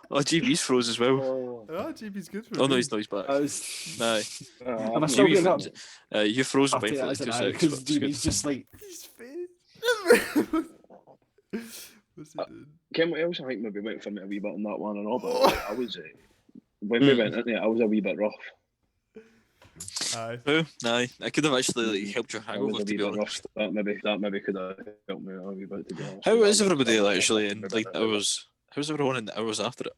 Oh, GB's froze as well. Oh, GB's good for Oh no, he's back. Aye. I'm I still getting up? You froze I'll mine take for that like 2 as an eye, seconds. because GB's just like his face. What's he doing? Ken, what else I think maybe went for me a wee bit on that one and all, but like, I was when we went in there, I was a wee bit rough. Aye. Aye. I could have actually like, helped your I was hangover, a to wee be bit honest. rough. That maybe could have helped me a wee bit, to be honest. How is everybody actually in like the hours? How's everyone in the hours after it?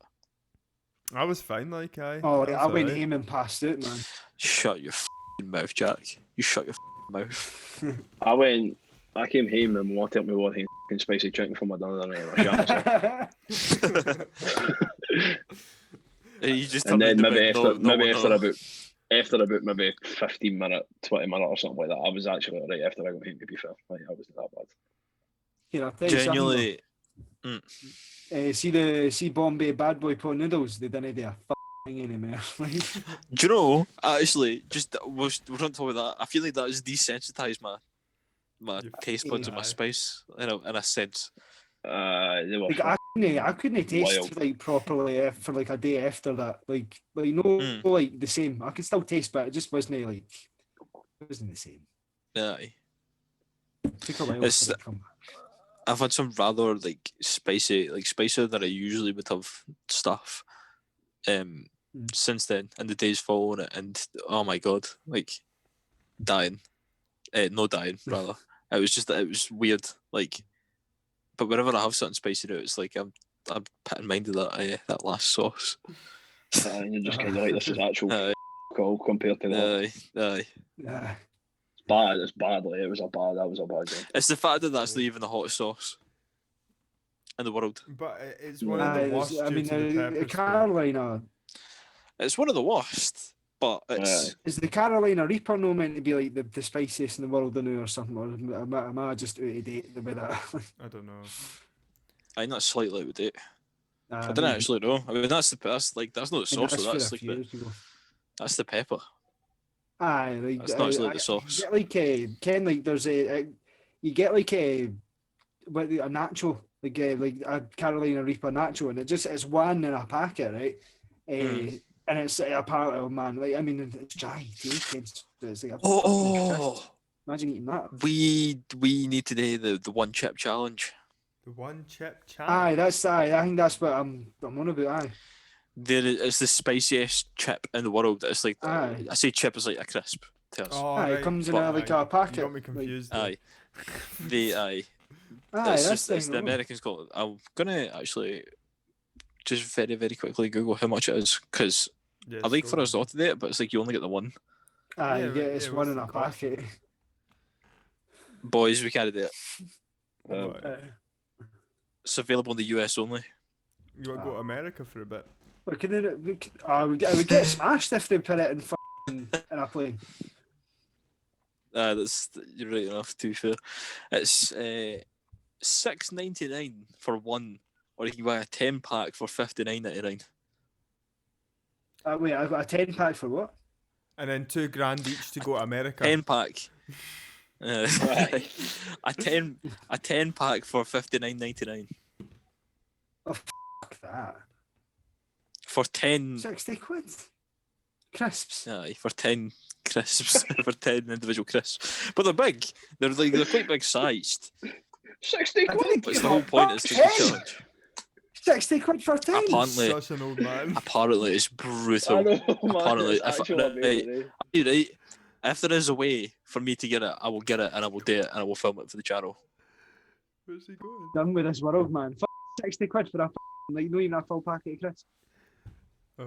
I was fine, like I went home and passed out, man. Shut your f***ing mouth, Jack. You shut your f***ing mouth. I came home and wanted me one f***ing spicy chicken for my dinner and You just and then maybe after after about maybe 15 minute, 20 minute or something like that, I was actually alright after I got home, to be fair. Like, I wasn't that bad. You know, tell you genuinely. See Bombay bad boy pot noodles. They didn't do a thing anymore. Do you know? Actually, we're not talking about that. I feel like that has desensitized my taste buds and my spice in a sense. They were like I couldn't taste wild. like properly for like a day after that. Like like the same. I could still taste, but it just wasn't like it wasn't the same. Aye. Took a while for it to come back. I've had some rather like spicy, like spicier than I usually would have stuff. Since then, and the days following it, and oh my god, like dying, no dying rather. It was weird, like. But whenever I have something spicy now, it's like I'm putting mind of that last sauce. And you're just kind of like, this is actual alcohol compared to that. Aye. Yeah. It's bad. Like, that was a bad game. It's the fact that that's not even the hottest sauce in the world. But it's one of the worst. I mean, the Carolina. It's one of the worst, but it's. Is the Carolina Reaper no meant to be like the spiciest in the world now or something? Or am I just out of date with that? I don't know. I think that's slightly out of date. I don't actually know. I mean, that's not the sauce. That's like that's the pepper. Aye, like, that's not actually the sauce. You get like Ken, like there's you get like a natural, like a Carolina Reaper natural, and it's one in a packet, right? and it's a parallel, man. Like, I mean, it's giant kids. It's like a fucking Oh, crisp. Imagine eating that. we need to do the one chip challenge. The one chip Aye, challenge. that's aye. I think that's what I'm on about. Aye. It's the spiciest chip in the world. It's like Aye. I say chip is like a crisp to us. Oh, Aye, it right. comes in But- like Aye, a packet. You got me like- confused. there. Aye, aye. Aye, It's that's just it's the thing. Americans call it. I'm gonna actually just very quickly Google how much it is because Yeah, I like for us Scotland. all to do it, but it's like you only get the one. Aye, Yeah, you get right, it's yeah, one what's in the a cost? packet. Boys, we can't do it. What? It's available in the US only. You want to go to America for a bit? But can it, we would get smashed if they put it in in a plane. That's you're right enough. To be fair, it's $6.99 for one, or you can buy a 10-pack for $59.99. Wait, I've got a 10-pack for what? And then $2,000 each to go to America. 10-pack. Right. a 10-pack for $59.99 Fuck that. for 10. 60 quid. Crisps. Aye, for 10 crisps, for 10 individual crisps. But they're big. They're quite big sized. 60 I quid. think But it's the whole point is to Fuck, the challenge. 60 quid for 10. Apparently, Such an old man. apparently it's I brutal. know, man. Apparently, It's if- actually right, amazing. You're right. If there is a way for me to get it, I will get it and I will do it and I will film it for the channel. Where's he going? Done with this world, man. Fuck 60 quid for a like not even a full packet of crisps. Oh.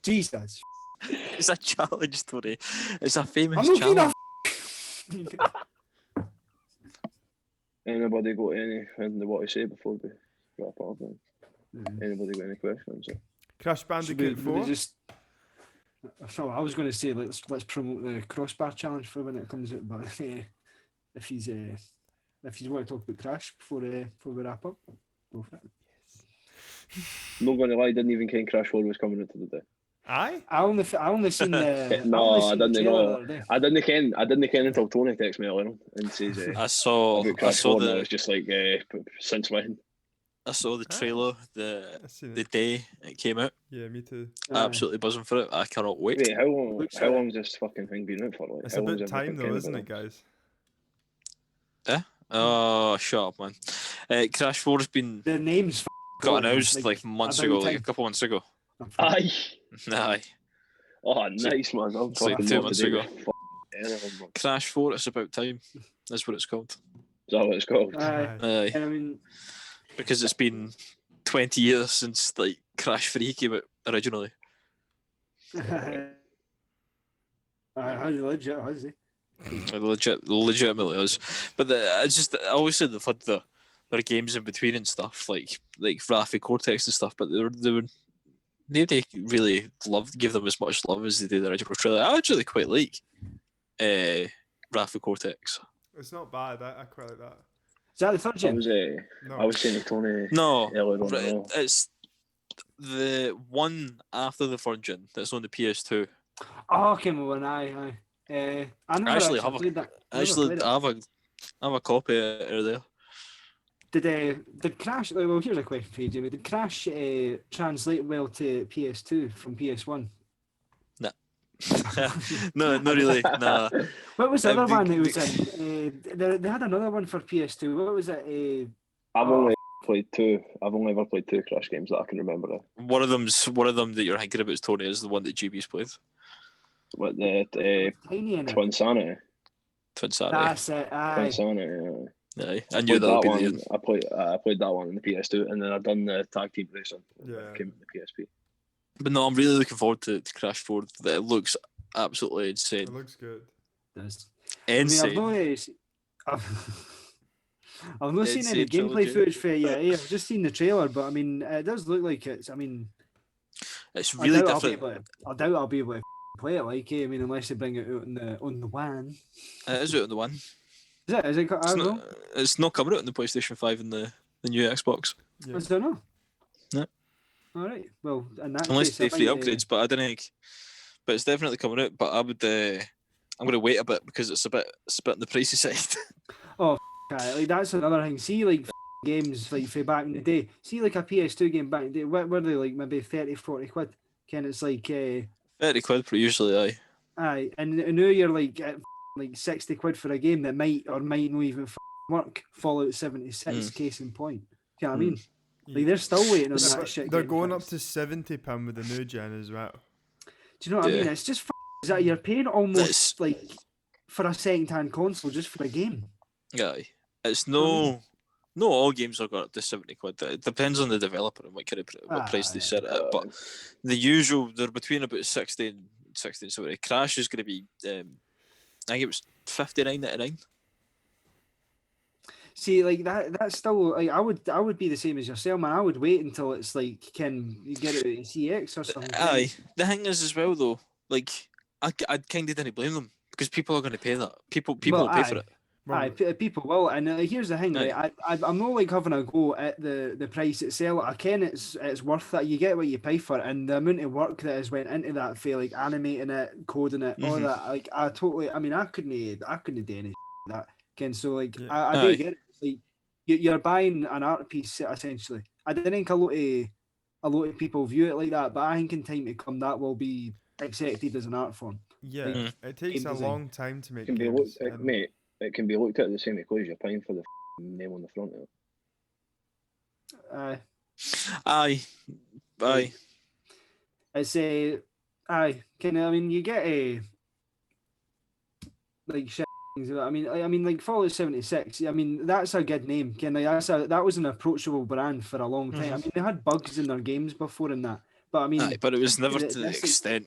Jesus. It's a challenge, Tony. It's a famous I'm not being challenge. a Anybody got anything they want to say before we wrap up? Anybody got any questions? Crash Should we, Bandicoot we 4? just? So I was going to say let's promote the crossbar challenge for when it comes out, but if he's want to talk about Crash before we wrap up, go for it. Not gonna lie, didn't even ken Crash 4 was coming out today. Aye? I only seen the No, only I seen the didn't trailer know. the other day. I didn't ken until Tony texted me earlier on and says I saw about I Crash saw 4 and I the was just like, since when? I saw the trailer the I seen the it. day it came out. Yeah, me too. Absolutely buzzing for it. I cannot wait. Wait, Looks how like- long's this fucking thing been out for? Like, It's how a long's bit everything time though, been isn't out it, guys? Oh, shut up, man. Crash 4 has been The names got announced like months about ago, like time. a couple months ago. for? Aye. Aye. Oh, nice, man. I'm it's like fucking 2 not months to ago. do with anything, man. Crash 4, it's about time. That's what it's called. Is that what it's called? Aye. Aye. And I mean, Because it's been 20 years since like Crash 3 came out originally. how legit was he? It legitimately is. But it's just I always said they've had their games in between and stuff, like Rafi Cortex and stuff, but nobody really give them as much love as they did the original trailer. I actually quite like Rafi Cortex. It's not bad. I quite like that. Is that the third I gen? was, No. I was saying to Tony No, earlier on. right, no. it's the one after the Virgin that's on the PS2. Oh, okay, well, aye. I never Actually, actually have a- played that. Never Actually, played it. I have a copy of it there. Did Crash? Well, here's a question for you, Jamie. Did Crash translate well to PS2 from PS1? No, not really. Nah. What was the other the- one that was in? They had another one for PS2. What was it? I've Oh. only played two. I've only ever played two Crash games that I can remember. One of them that you're thinking about, Tony, is the one that GB's played. What the Tiny in it. Twin Sanity? Twin Sanity. That's it. Twin Aye. Sanity. Yeah. Aye. I Played knew that would be one. the I played that one on the PS2, and then I done the tag team racing. Yeah. That came with the PSP. But no, I'm really looking forward to Crash 4. It looks absolutely It insane. looks good. Does. Insane. I've not seen any Insane gameplay trilogy. footage for it yet. I've just seen the trailer, but I mean, it does look like it's. I mean, It's really different. I doubt I'll be able to play it like. I mean, unless they bring it out on the WAN. It is out on the one. Is it? Is it? I It's don't know. it's not coming out on the PlayStation 5 and the new Xbox. Yeah. I don't know. No. All right. Well, in that Unless case, they I free might, upgrades, but I don't think. But it's definitely coming out. But I would. I'm going to wait a bit because it's a bit on the pricey side. Aye, like that's another thing. See, like games like from back in the day. See, like a PS2 game back in the day. Were they like maybe 30, 40 quid? Ken, it's like, £30 per usually, aye. aye, and now you're like at like £60 for a game that might or might not even work. Fallout 76, case in point. You know what I mean? Like they're still waiting on that shit. They're getting going up fixed. to £70 with the new gen as well. Do you know what I mean? It's just is that you're paying almost like for a second-hand console just for a game. Aye. It's no all games are got up to £70. It depends on the developer and what kind of what price they set it at. But the usual they're between about 60 and 70. Crash is going to be I think it was $59.99. See, like that's still like I would be the same as yourself, man. I would wait until it's like you get it at CX or something. Aye. The thing is as well though, like I kind of didn't blame them because people are going to pay that. People will pay for it. Aye, people will, and here's the thing, right? I'm not like having a go at the price itself. I ken it's worth that. You get what you pay for, and the amount of work that has went into that for like animating it, coding it, all that. Like I mean, I couldn't do any that. Ken, so like I do get it. Like you're buying an art piece essentially. I don't think a lot of people view it like that, but I think in time to come that will be accepted as an art form. Yeah, it takes a long time to make It can games. mate, it can be looked at the same because you're paying for the name on the front of it. Aye. It's aye. I mean, you get like shit. I mean, like Fallout 76. I mean, that's a good name. That was an approachable brand for a long time. I mean, they had bugs in their games before and that, but I mean, but it was never to the extent.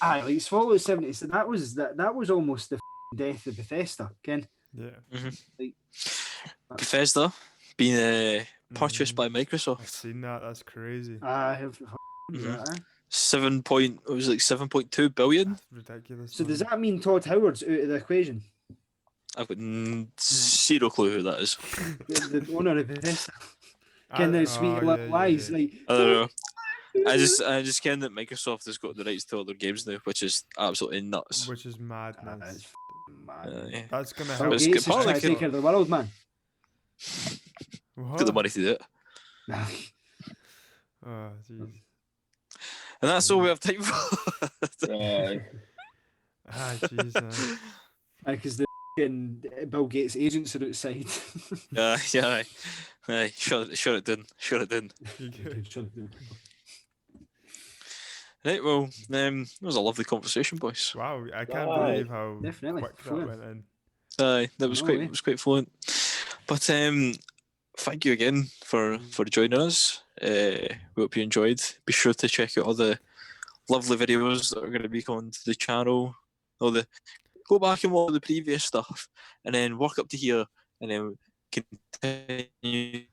Aye, like Fallout 76. That was almost the death of Bethesda, Ken. Yeah. Like, Bethesda being purchased by Microsoft. I've seen that. That's crazy. I have. It was like 7.2 billion. That's ridiculous. So does that mean Todd Howard's out of the equation? I've got zero clue who that is. the owner of Bethesda. Ken, the sweet little lies. Like, I don't know. I just ken that Microsoft has got the rights to all their games now, which is absolutely nuts. Which is madness. That's mad. That's gonna Bill help. Gates is trying to take care of the world, man. What? Got the money to do it. Oh, jeez. And that's all we have time for. Jeez. Because the Bill Gates agents are outside. Aye. Sure it didn't. Right, well, it was a lovely conversation, boys. Wow, I can't believe how Definitely. quick that went in. Aye, that was quite fluent. But thank you again for joining us. We hope you enjoyed. Be sure to check out all the lovely videos that are going to be coming to the channel. Go back and watch the previous stuff, and then work up to here, and then continue.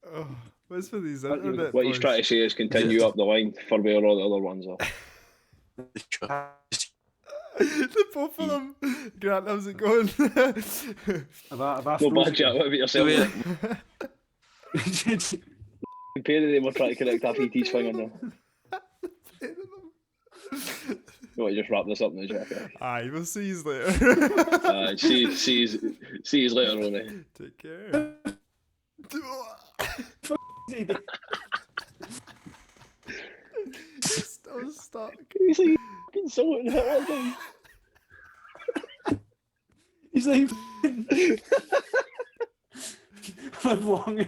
Oh, what's for these internet What he's trying to say is continue up the line for where all the other ones are. The both of them. Grant, how's it going? No bad chat about yourself. Comparing them, we're trying to connect our ET's finger now. You want to just wrap this up now, Jack? Aye, we'll see you later. See you later, Ronnie. Take care. Still stuck. He's like insulting her all day. He's like, I'm long.